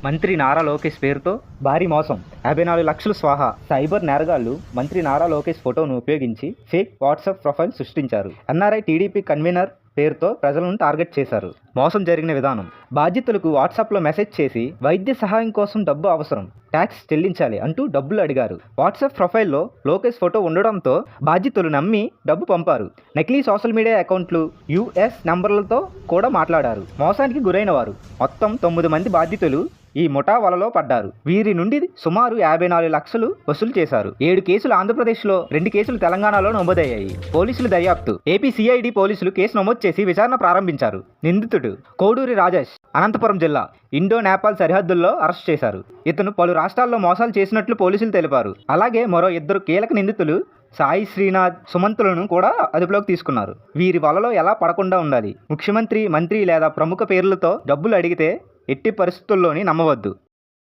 మంత్రి నారా లోకేష్ పేరుతో భారీ మోసం 54 లక్షలు స్వాహా. సైబర్ నేరగాళ్లు మంత్రి నారా లోకేష్ ఫోటోను ఉపయోగించి ఫేక్ వాట్సాప్ ప్రొఫైల్ సృష్టించారు. ఎన్ఆర్ఐ టీడీపీ కన్వీనర్ పేరుతో ప్రజలను టార్గెట్ చేశారు. మోసం జరిగిన విధానం: బాధితులకు వాట్సాప్లో మెసేజ్ చేసి వైద్య సహాయం కోసం డబ్బు అవసరం, ట్యాక్స్ చెల్లించాలి అంటూ డబ్బులు అడిగారు. వాట్సాప్ ప్రొఫైల్లో లోకేష్ ఫోటో ఉండడంతో బాధితులు నమ్మి డబ్బు పంపారు. నకిలీ సోషల్ మీడియా అకౌంట్లు, యూఎస్ నంబర్లతో కూడా మాట్లాడారు. మోసానికి గురైన వారు మొత్తం 9 మంది బాధితులు ఈ ముఠా వలలో పడ్డారు. వీరి నుండి సుమారు 54 లక్షలు వసూలు చేశారు. 7 కేసులు ఆంధ్రప్రదేశ్లో, 2 కేసులు తెలంగాణలో నమోదయ్యాయి. పోలీసులు దర్యాప్తు: ఏపీ సిఐడి పోలీసులు కేసు నమోదు చేసి విచారణ ప్రారంభించారు. నిందితుడు కోడూరి రాజేష్ అనంతపురం జిల్లా ఇండో నేపాల్ సరిహద్దుల్లో అరెస్ట్ చేశారు. ఇతను పలు రాష్ట్రాల్లో మోసాలు చేసినట్లు పోలీసులు తెలిపారు. అలాగే మరో 2 కీలక నిందితులు సాయి శ్రీనాథ్, సుమంతులను కూడా అదుపులోకి తీసుకున్నారు. వీరి వలలో ఎలా పడకుండా ఉండాలి: ముఖ్యమంత్రి, మంత్రి లేదా ప్రముఖ పేర్లతో డబ్బులు అడిగితే ఎట్టి పరిస్థితుల్లోని నమ్మవద్దు.